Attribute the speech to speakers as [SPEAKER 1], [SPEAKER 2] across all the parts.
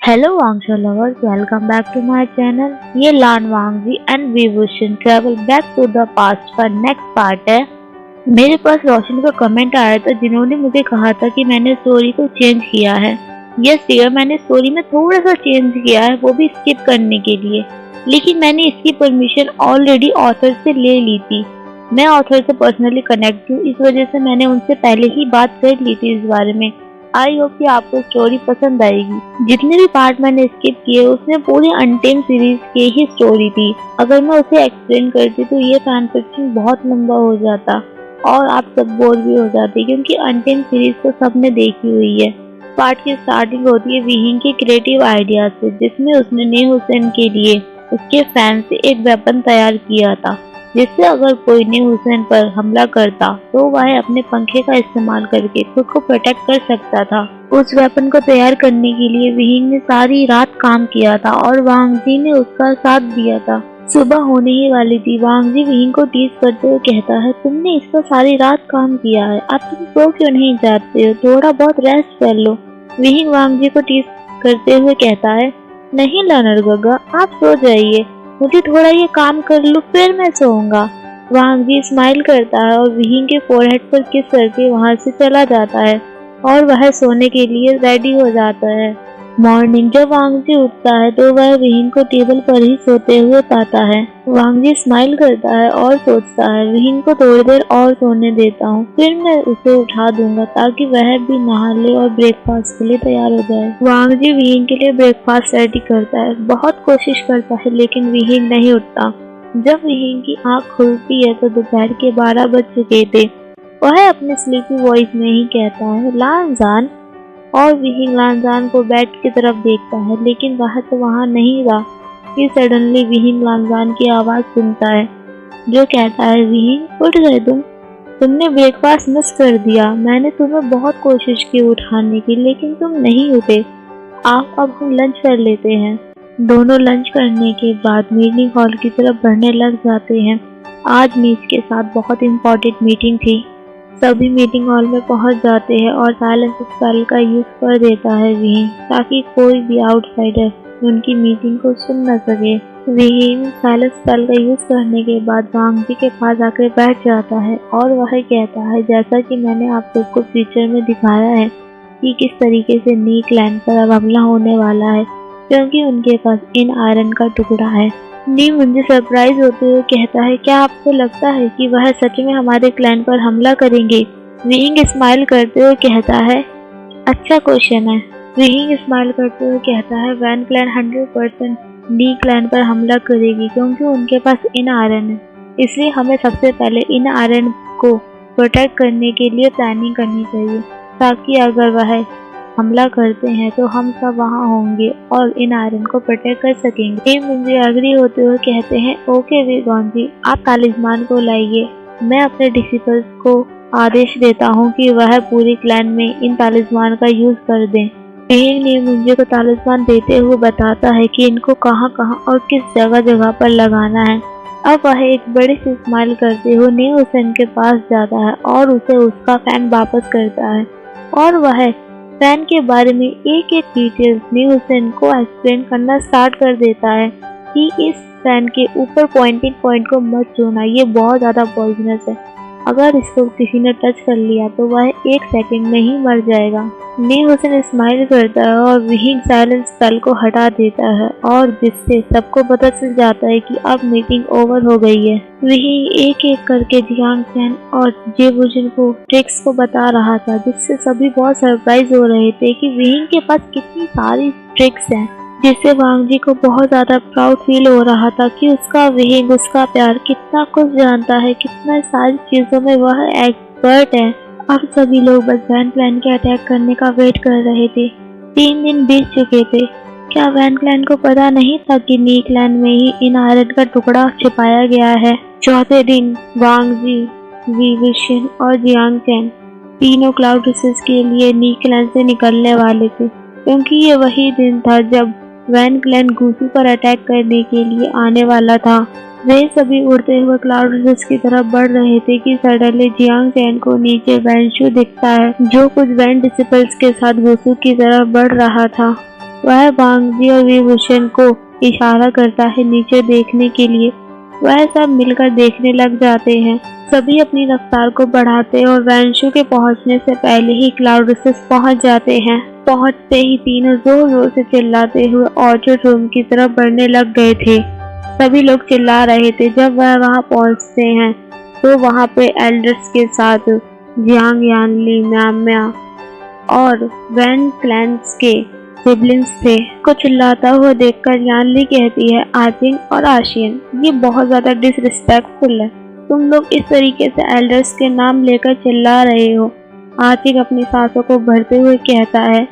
[SPEAKER 1] Hello Vangsha lovers, welcome back to my channel। ये Lan Wangji and विभूषण travel back to the past का next part है। मेरे पास रोशन का कमेंट आया था जिन्होंने मुझे कहा था कि मैंने स्टोरी को चेंज किया है। यस डियर, मैंने स्टोरी में थोड़ा सा चेंज किया है, वो भी स्किप करने के लिए, लेकिन मैंने इसकी परमिशन ऑलरेडी ऑथर से ले ली थी। मैं ऑथर से पर्सनली कनेक्ट हूँ, इस वजह से मैंने उनसे पहले ही बात कर ली थी इस बारे में। आई होप कि आपको स्टोरी पसंद आएगी। जितने भी पार्ट मैंने स्किप किए उसमें पूरी अनटेम सीरीज की ही स्टोरी थी। अगर मैं उसे एक्सप्लेन करती तो ये फैन फिक्शन बहुत लंबा हो जाता और आप सब बोर भी हो जाते, क्योंकि अनटेम सीरीज तो सबने देखी हुई है। पार्ट की स्टार्टिंग होती है विहिंग के क्रिएटिव आइडिया से, जिसमें उसने नेह हुसैन के लिए उसके फैन से एक वेपन तैयार किया था, जिससे अगर कोई नेह हुसैन पर हमला करता तो वह अपने पंखे का इस्तेमाल करके खुद को प्रोटेक्ट कर सकता था। उस वेपन को तैयार करने के लिए विहिंग ने सारी रात काम किया था और वांगजी ने उसका साथ दिया था। सुबह होने ही वाली थी। वांगजी विहिंग को टीज करते हुए कहता है, तुमने इस पर सारी रात काम किया है, अब तुम सो क्यों नहीं जाते हो, थोड़ा बहुत रेस्ट कर लो। विहिंग वांगजी को टीज करते हुए कहता है, नहीं लर्नर गगा, आप सो जाइए, मुझे थोड़ा ये काम कर लूं फिर मैं सोऊंगा। वांगजी स्माइल करता है और विहिंग के फोरहेड पर किस करके वहां से चला जाता है और वह सोने के लिए रेडी हो जाता है। मॉर्निंग जब वांगजी उठता है तो वह विहिंग को टेबल पर ही सोते हुए पाता है। वांगजी स्माइल करता है और सोचता है, विहिंग को थोड़ी देर और सोने देता हूँ, फिर मैं उसे उठा दूंगा ताकि वह भी नहा ले और ब्रेकफास्ट के लिए तैयार हो जाए। वांगजी विहिंग के लिए ब्रेकफास्ट रेडी करता है, बहुत कोशिश करता है लेकिन विहिंग नहीं उठता। जब विहिंग की आँख खुलती है तो दोपहर के 12 बज चुके थे। वह अपने स्लीपी वॉइस में ही कहता है, लानजान, और विहिंग लानजान को बेड की तरफ देखता है, लेकिन वह तो वहाँ नहीं था। फिर सडनली विहिंग लानजान की आवाज़ सुनता है जो कहता है, विहिंग उठ गए तुमने ब्रेकफास्ट मिस कर दिया। मैंने तुम्हें बहुत कोशिश की उठाने की लेकिन तुम नहीं उठे। आप अब हम लंच कर लेते हैं। दोनों लंच करने के बाद मीटिंग हॉल की तरफ बढ़ने लग जाते हैं। आज मीस के साथ बहुत इम्पोर्टेंट मीटिंग थी। सभी मीटिंग हॉल में पहुंच जाते हैं और साइलेंस स्पेल का यूज कर देता है विहिंग, ताकि कोई भी आउटसाइडर उनकी मीटिंग को सुन न सके। विहिंग साइलेंस स्पेल का यूज करने के बाद वांगजी के पास आकर बैठ जाता है और वह कहता है, जैसा कि मैंने आप सबको फ्यूचर में दिखाया है कि किस तरीके से नी क्लैन पर अब हमला होने वाला है, क्योंकि उनके पास इन आयरन का टुकड़ा है। नी मुझे सरप्राइज होते हुए कहता है, क्या आपको लगता है कि वह सच में हमारे क्लैन पर हमला करेंगे? विहिंग स्माइल करते हुए कहता है, अच्छा क्वेश्चन है। विहिंग स्माइल करते हुए कहता है, वैन क्लैन 100% नी क्लैन पर हमला करेगी, क्योंकि उनके पास इन आयरन है। इसलिए हमें सबसे पहले इन आयरन को प्रोटेक्ट करने के लिए प्लानिंग करनी चाहिए, ताकि अगर वह हमला करते हैं तो हम सब वहाँ होंगे और इन आयरन को प्रोटेक्ट कर सकेंगे। मुझे एग्री होते हुए कहते हैं, ओके विगॉन्जी, आप तालिस्मान को लाइए। मैं अपने डिसिपल्स को आदेश देता हूँ कि वह पूरी क्लैन में इन तालिस्मान का यूज कर दें। विहिंग ने मुझे को तालिस्मान देते हुए बताता है कि इनको कहाँ कहाँ और किस जगह जगह पर लगाना है। अब वह एक बड़ी सी स्माइल करते हुए नेह हुसैन के पास जाता है और उसे उसका फैन वापस करता है और वह फैन के बारे में एक एक डिटेल्स नेह हुसैन को एक्सप्लेन करना स्टार्ट कर देता है कि इस फैन के ऊपर पॉइंटिंग पॉइंट को मत छूना, ये बहुत ज़्यादा पॉइजनस है। अगर इसको किसी ने टच कर लिया तो वह 1 सेकंड में ही मर जाएगा। नेह हुसैन स्माइल करता है और विहिंग साइलेंस स्पेल को हटा देता है और जिससे सबको पता चल जाता है कि अब मीटिंग ओवर हो गई है। विहिंग एक एक करके जियांग चैन और जेबुजिन को ट्रिक्स को बता रहा था, जिससे सभी बहुत सरप्राइज हो रहे थे कि विहिंग के पास कितनी सारी ट्रिक्स हैं, जिससे वांगजी को बहुत ज्यादा प्राउड फील हो रहा था कि उसका विहिंग उसका प्यार कितना कुछ जानता है, कितना सारी चीजों में वह एक्सपर्ट है। अब सभी लोग बस वैन क्लैन के अटैक करने का वेट कर रहे थे। 3 दिन बीत चुके थे। क्या वैन क्लैन को पता नहीं था कि नी क्लैन में ही इन आयरन का टुकड़ा छिपाया गया है? चौथे दिन वांगजी, विभूषण और जियांग चैन तीनों क्लाउड रिसर्च के लिए नी क्लैन से निकलने वाले थे, क्योंकि ये वही दिन था जब वैन क्लैन गुसू पर अटैक करने के लिए आने वाला था। वे सभी उड़ते हुए क्लाउड रिसर्च की तरफ बढ़ रहे थे कि सडनली जियांग चैन को नीचे वैन शू दिखता है, जो कुछ वैन डिसिपल्स के साथ गुसू की तरफ बढ़ रहा था। वह वांग जी और विभूषण को इशारा करता है नीचे देखने के लिए। वह सब मिलकर देखने लग जाते हैं। सभी अपनी रफ्तार को बढ़ाते हैं और वैंशु के पहुंचने से पहले ही क्लाउड रिसेस पहुंच जाते हैं। पहुंचते ही तीनों जोर जोर से चिल्लाते हुए ऑर्चर्ड रूम की तरफ बढ़ने लग गए थे। सभी लोग चिल्ला रहे थे। जब वह वहां पहुंचते हैं तो वहां पे एल्डर्स के साथ जियांग, यानली, म्याम्या और वैन क्लैंस के सिबलिंग्स थे। को चिल्लाता हुआ देखकर यानली कहती है, आजिंग और आशियन, ये बहुत ज्यादा डिसरिस्पेक्टफुल है। तुम लोग इस तरीके से एल्डर्स के नाम लेकर चिल्ला रहे हो। आजिंग अपनी सांसों को भरते हुए कहता है,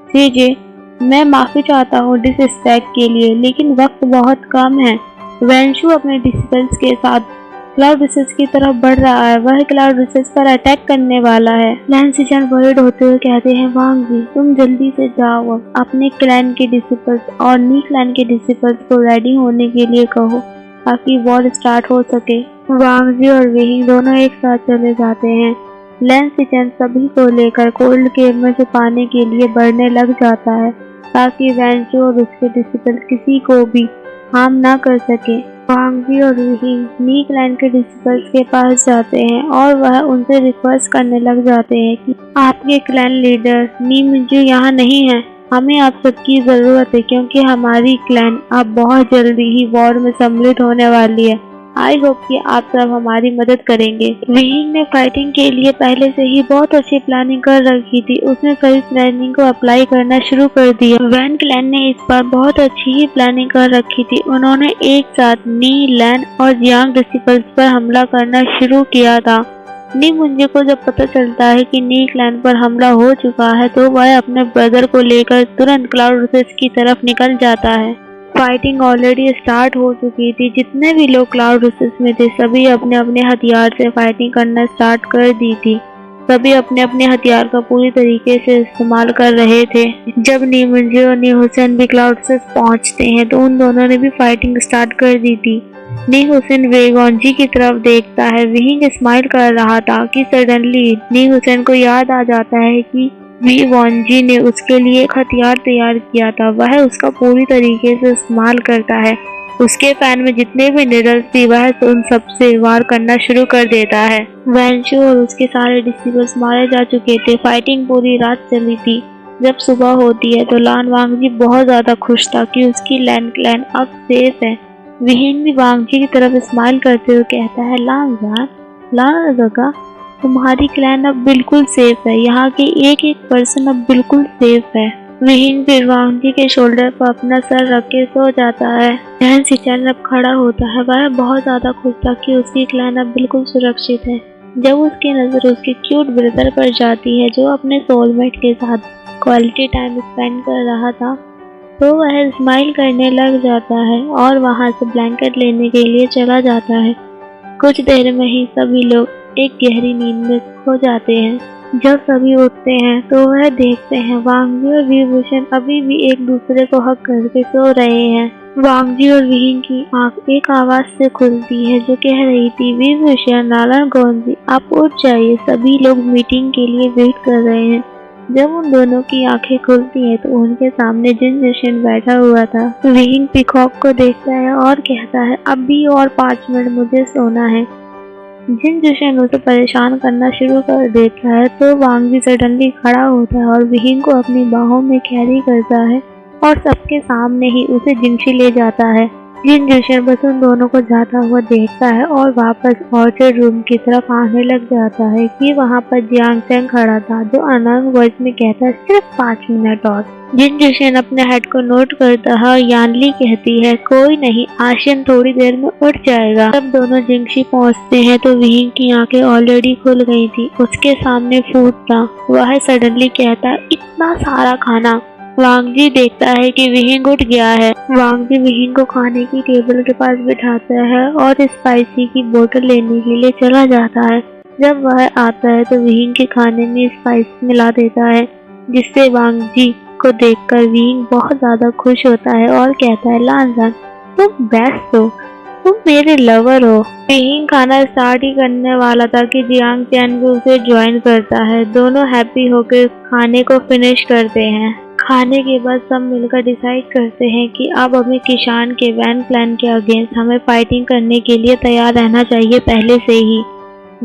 [SPEAKER 1] जीजे, मैं माफी चाहता हूँ डिसरिस्पेक्ट के लिए, लेकिन वक्त बहुत कम है। वैंशु अपने डिसिपल्स के साथ क्लाउड रिसेस की तरफ बढ़ रहा है। वह क्लाउड रिसेस पर अटैक करने वाला है। लैन सिचन वरीड होते हुए कहते हैं, वांग जी, तुम जल्दी से जाओ अपने क्लैन के डिसिपल्स और नी क्लैन के डिसिपल्स को रेडी होने के लिए कहो ताकि वॉर स्टार्ट हो सके। वांग जी और वेही दोनों एक साथ चले जाते हैं। लैन सिचन सभी को लेकर कोल्ड केव में छुपाने के लिए बढ़ने लग जाता है ताकि वैंशु और उसके डिसिपल्स किसी को भी हार्म ना कर सके। वांग जी और वेही नी क्लैन के डिसिपल्स के पास जाते हैं और वह उनसे रिक्वेस्ट करने लग जाते हैं कि आपके क्लैन लीडर नी मिंजू यहाँ नहीं है। हमें आप सबकी जरूरत है क्योंकि हमारी क्लैन अब बहुत जल्दी ही वॉर में सम्मिलित होने वाली है। आई होप कि आप सब हमारी मदद करेंगे। विहिंग ने फाइटिंग के लिए पहले से ही बहुत अच्छी प्लानिंग कर रखी थी। उसने सभी प्लानिंग को अप्लाई करना शुरू कर दिया। वैन क्लैन ने इस बार बहुत अच्छी ही प्लानिंग कर रखी थी। उन्होंने एक साथ नी, लैन और जियांग डिसिपल्स पर हमला करना शुरू किया था। नी मुंजे को जब पता चलता है कि नी क्लैन पर हमला हो चुका है तो वह अपने ब्रदर को लेकर तुरंत क्लाउड रिसेस की तरफ निकल जाता है। फाइटिंग ऑलरेडी स्टार्ट हो चुकी थी। जितने भी लोग क्लाउड रिसेस में थे सभी अपने अपने हथियार से फाइटिंग करना स्टार्ट कर दी थी। सभी अपने अपने हथियार का पूरी तरीके से इस्तेमाल कर रहे थे। जब नी मुंजे और नी हुसैन भी क्लाउड रिसेस पहुंचते हैं तो उन दोनों ने भी फाइटिंग स्टार्ट कर दी थी। नी हुसैन वेगोंजी की तरफ देखता है। विहिंग स्माइल कर रहा था कि सडनली नी हुसैन को याद आ जाता है कि वी वॉन्जी ने उसके लिए एक हथियार तैयार किया था। वह उसका पूरी तरीके से इस्तेमाल करता है। उसके फैन में जितने भी निडल्स थी वह उन सबसे वार करना शुरू कर देता है। वैंशु और उसके सारे डिसिपल्स मारे जा चुके थे। फाइटिंग पूरी रात चली थी। जब सुबह होती है तो लान वांगजी बहुत ज्यादा खुश था कि उसकी लैन क्लैन अब सेफ है। विहिंग भी वांगजी की तरफ स्माइल करते हुए कहता है, लान जगह तुम्हारी क्लैन अब बिल्कुल सेफ है। यहाँ के एक एक पर्सन अब बिल्कुल सेफ है। विहिंग फिर वांगजी के शोल्डर पर अपना सर रख के सो जाता है। लैन सिचन अब खड़ा होता है। वह बहुत ज्यादा खुश था कि उसकी क्लैन अब बिल्कुल सुरक्षित है। जब उसकी नजर उसके क्यूट ब्रदर पर जाती है जो अपने सोलमेट के साथ क्वालिटी टाइम स्पेंड कर रहा था तो वह स्माइल करने लग जाता है और वहां से ब्लैंकेट लेने के लिए चला जाता है। कुछ देर में ही सभी लोग एक गहरी नींद में खो जाते हैं। जब सभी उठते हैं तो वह देखते हैं वांगजी और विभूषण अभी भी एक दूसरे को हक करके सो रहे हैं। वांगजी और विहिंग की आंख एक आवाज से खुलती है जो कह रही थी, विभूषण, नालन गोंजी, आप उठ जाइए, सभी लोग मीटिंग के लिए वेट कर रहे हैं। जब उन दोनों की आंखें खुलती हैं तो उनके सामने जिन जशन बैठा हुआ था। विहिंग पीकॉक को देखता है और कहता है, अब भी और 5 मिनट मुझे सोना है। जिन जशन उसे परेशान करना शुरू कर देता है तो वांगजी सडनली खड़ा होता है और विहिंग को अपनी बाहों में कैरी करता है और सबके सामने ही उसे जिंगशी ले जाता है। जिन जशन बस उन दोनों को जाता हुआ देखता है और वापस ऑर्चर्ड रूम की तरफ आने लग जाता है कि वहाँ पर जियांग चैंग खड़ा था जो अनंग वॉइस में कहता है, सिर्फ 5 मिनट और। जिन जशन अपने हेड को नोट करता है और यानली कहती है, कोई नहीं, आशियन थोड़ी देर में उठ जाएगा। तब दोनों जिंगशी पहुँचते हैं तो विहिंग की आंखें ऑलरेडी खुल गई थी। उसके सामने फूड था। वह सडनली कहता है, इतना सारा खाना। वांगजी देखता है कि विहिंग उठ गया है। वांगजी विहिंग को खाने की टेबल के पास बिठाता है और स्पाइसी की बोतल लेने के लिए चला जाता है। जब वह आता है तो विहिंग के खाने में स्पाइस मिला देता है जिससे वांगजी को देखकर विहिंग बहुत ज्यादा खुश होता है और कहता है, लानजान, तुम बेस्ट हो, तुम मेरे लवर हो। विहिंग खाना स्टार्ट ही करने वाला था कि जियांग चैन भी उसे ज्वाइन करता है। दोनों हैप्पी होकर खाने को फिनिश करते हैं। खाने के बाद सब मिलकर डिसाइड करते हैं कि अब हमें किसान के वैन प्लान के अगेंस्ट हमें फाइटिंग करने के लिए तैयार रहना चाहिए पहले से ही।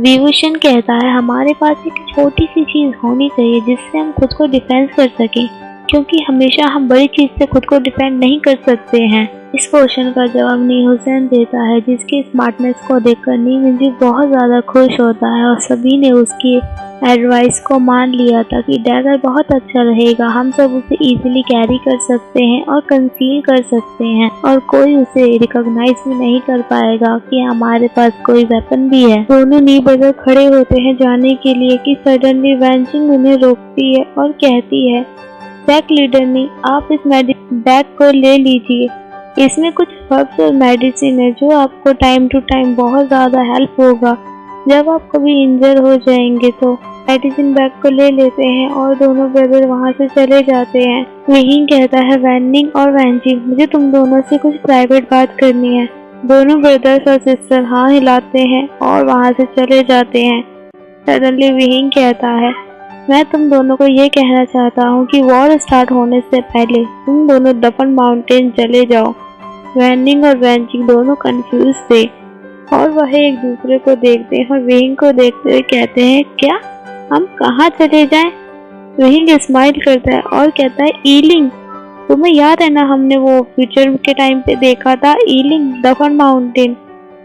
[SPEAKER 1] विभूषण कहता है हमारे पास एक छोटी सी चीज़ होनी चाहिए जिससे हम खुद को डिफेंस कर सकें, क्योंकि हमेशा हम बड़ी चीज़ से खुद को डिफेंड नहीं कर सकते हैं। इस क्वेश्चन का जवाब नी हुसैन देता है, जिसकी स्मार्टनेस को देखकर नी मुंजी बहुत ज़्यादा खुश होता है और सभी ने उसकी एडवाइस को मान लिया था कि डैगर बहुत अच्छा रहेगा, हम सब उसे इजीली कैरी कर सकते हैं और कंसील कर सकते हैं और कोई उसे रिकॉग्नाइज भी नहीं कर पाएगा कि हमारे पास कोई वेपन भी है। दोनों नी बजर खड़े होते हैं जाने के लिए कि सडनली वैनचिंग उन्हें रोकती है और कहती है, पैक लीडर नी, आप इस मेडिसिन बैग को ले लीजिए, इसमें कुछ हर्ब्स और मेडिसिन है जो आपको टाइम टू टाइम बहुत ज़्यादा हेल्प होगा जब आप कभी इंजर हो जाएंगे। तो मेडिसिन बैग को ले लेते हैं और दोनों ब्रदर वहाँ से चले जाते हैं। विहिंग कहता है वैनिंग और वैनजिंग, मुझे तुम दोनों से कुछ प्राइवेट बात करनी है। दोनों ब्रदर्स और सिस्टर हाँ हिलाते हैं और वहाँ से चले जाते हैं। सडनली विहिंग कहता है, मैं तुम दोनों को ये कहना चाहता हूँ कि वॉर स्टार्ट होने से पहले तुम दोनों डफन माउंटेन चले जाओ। वैनिंग और वैनजिंग दोनों कंफ्यूज थे और वह एक दूसरे को देखते हैं और विहिंग को देखते हुए कहते हैं, क्या हम कहाँ चले जाएं? विहिंग स्माइल करता है और कहता है, ईलिंग, तुम्हें याद है ना हमने वो फ्यूचर के टाइम पे देखा था, ईलिंग डफन माउंटेन,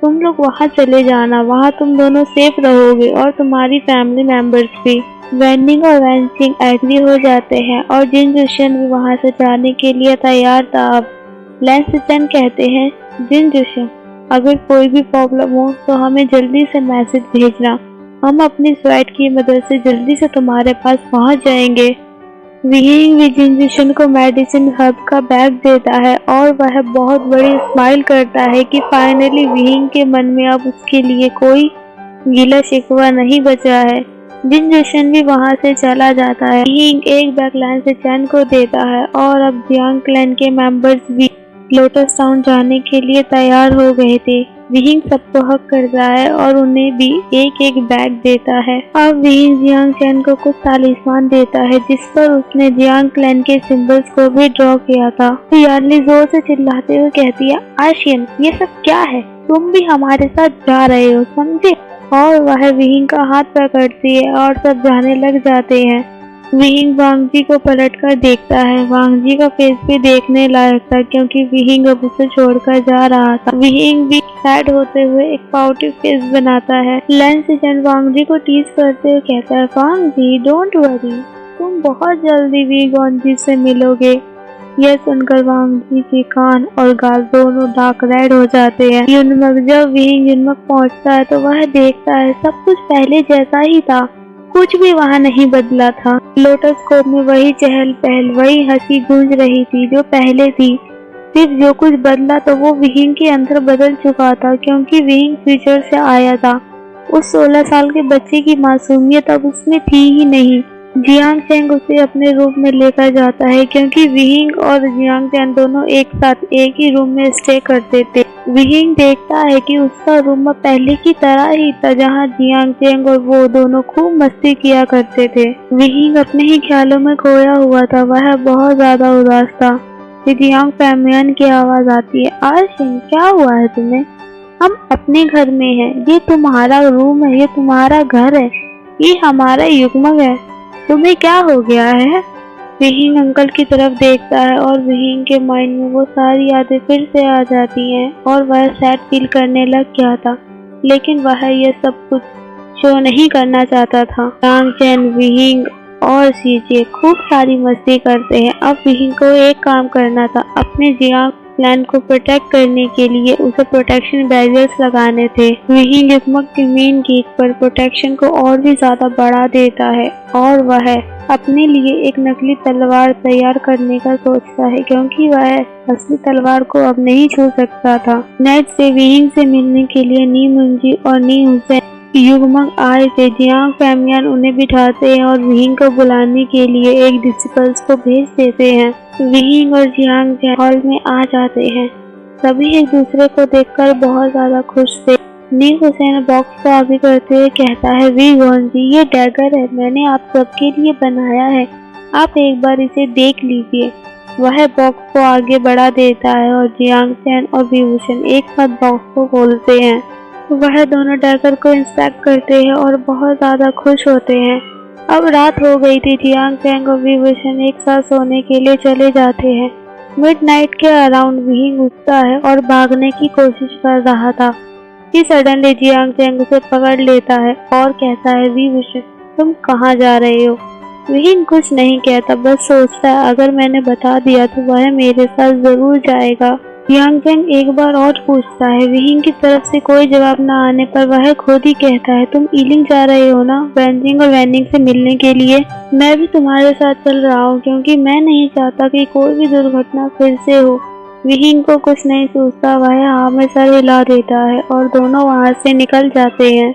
[SPEAKER 1] तुम लोग वहाँ चले जाना, वहाँ तुम दोनों सेफ रहोगे और तुम्हारी फैमिली मेंबर्स भी। वैनिंग और वैनचिंग एग्री हो जाते हैं और जिन जुशन भी वहाँ से जाने के लिए तैयार था। अब लैंसचन कहते हैं, जिन जुशन, अगर कोई भी प्रॉब्लम हो तो हमें जल्दी से मैसेज भेजना, हम अपनी स्वाइट की मदद से जल्दी से तुम्हारे पास पहुंच जाएंगे। विहिंग भी जिन को मेडिसिन हर्ब का बैग देता है और वह बहुत बड़ी स्माइल करता है कि फाइनली विहिंग के मन में अब उसके लिए कोई गिला शिकवा नहीं बचा है। जिन भी वहां से चला जाता है। विहिंग एक बैग लैंसचन को देता है और अब जियांग क्लैन के मेंबर्स भी लोटस टाउन जाने के लिए तैयार हो गए थे। विहिंग सबको हक करता है और उन्हें भी एक एक बैग देता है। अब विहिंग जियांग चैन को कुछ तालिस्मान देता है जिस पर उसने जियांग क्लैन के सिंबल्स को भी ड्रॉ किया था। यार्ली जोर से चिल्लाते हुए कहती है, आशियन, ये सब क्या है? तुम भी हमारे साथ जा रहे हो, समझे? और वह विहिंग का हाथ पकड़ती है और सब जाने लग जाते हैं। विहिंग वांगजी को पलटकर देखता है। वांगजी का फेस भी देखने लायक था क्योंकि विहिंग अब उसे छोड़कर जा रहा था। विहिंग भी सैड होते हुए एक पाउटी फेस बनाता है। लैंसचन वांगजी को टीज करते हुए कहता है, वांगजी डोंट वरी, तुम बहुत जल्दी वी गॉन्जी से मिलोगे। यह सुनकर वांगजी के कान और गाल दोनों डार्क रेड हो जाते हैं। युनमक, जब विहिंग युनमक पहुंचता है तो वह देखता है सब कुछ पहले जैसा ही था, कुछ भी वहाँ नहीं बदला था। लोटस कोप में वही चहल पहल, वही हंसी गूंज रही थी जो पहले थी। सिर्फ जो कुछ बदला तो वो विहिंग के अंदर बदल चुका था क्योंकि विहिंग फ्यूचर से आया था। उस 16 साल के बच्चे की मासूमियत अब उसमें थी ही नहीं। जियांग चैन उसे अपने रूम में लेकर जाता है क्योंकि विहिंग और जियांग चैन दोनों एक साथ एक ही रूम में स्टे करते थे। विहिंग देखता है कि उसका रूम पहले की तरह ही था जहाँ जियांग चैन और वो दोनों खूब मस्ती किया करते थे। विहिंग अपने ही ख्यालों में खोया हुआ था, वह बहुत ज्यादा उदास था। जियांग फैमियन की आवाज आती है, आशिन, क्या हुआ है तुम्हें? हम अपने घर में हैं, ये तुम्हारा रूम है, ये तुम्हारा घर है, ये हमारा युग्मक है, तुम्हें क्या हो गया है? विहिंग अंकल की तरफ देखता है और विहिंग के माइंड में वो सारी यादें फिर से आ जाती हैं और वह सैड फील करने लग गया था, लेकिन वह ये सब कुछ शो नहीं करना चाहता था। जियांग चैन, विहिंग और सीजे खूब सारी मस्ती करते हैं। अब विहिंग को एक काम करना था, अपने जियांग क्लैन को प्रोटेक्ट करने के लिए उसे प्रोटेक्शन बैरियर्स लगाने थे। विहिंग युग्मक के मेन गेट पर प्रोटेक्शन को और भी ज्यादा बढ़ा देता है और वह अपने लिए एक नकली तलवार तैयार करने का सोचता है क्योंकि वह असली तलवार को अब नहीं छू सकता था। नेक्स्ट डे विहिंग से मिलने के लिए नी मुंजी और नी हुसैन युग्मक आए थे। जियांग फैमियन उन्हें बिठाते हैं और विहिंग को बुलाने के लिए एक डिसिपल्स को भेज देते हैं। विहिंग और जियांग हॉल में आ जाते हैं। सभी एक दूसरे को देखकर बहुत ज्यादा खुश थे। नी हुसैन बॉक्स को आगे करते हुए कहता है, वी गॉन्जी, ये डैगर है, मैंने आप सबके लिए बनाया है,
[SPEAKER 2] आप एक बार इसे देख लीजिए। वह बॉक्स को आगे बढ़ा देता है और जियांग चैन और विभूषण एक साथ बॉक्स को खोलते हैं। वह दोनों डैगर को इंस्पेक्ट करते हैं और बहुत ज़्यादा खुश होते हैं। अब रात हो गई थी। जियांग चैन और विभूषण एक साथ सोने के लिए चले जाते हैं। मिडनाइट के अराउंड विहिंग उठता है और भागने की कोशिश कर रहा था कि सडनली जियांग चैन उसे पकड़ लेता है और कहता है, विभूषण तुम कहाँ जा रहे हो? विहिंग कुछ नहीं कहता, बस सोचता है अगर मैंने बता दिया तो वह मेरे साथ जरूर जाएगा। जियांग चैन एक बार और पूछता है। विहिंग की तरफ से कोई जवाब न आने पर वह खुद ही कहता है, तुम ईलिंग जा रहे हो ना, वेंजिंग और वैनिंग से मिलने के लिए? मैं भी तुम्हारे साथ चल रहा हूँ क्योंकि मैं नहीं चाहता कि कोई भी दुर्घटना फिर से हो। विहिंग को कुछ नहीं सोचता, वह हाँ में सर हिला देता है और दोनों वहाँ से निकल जाते हैं।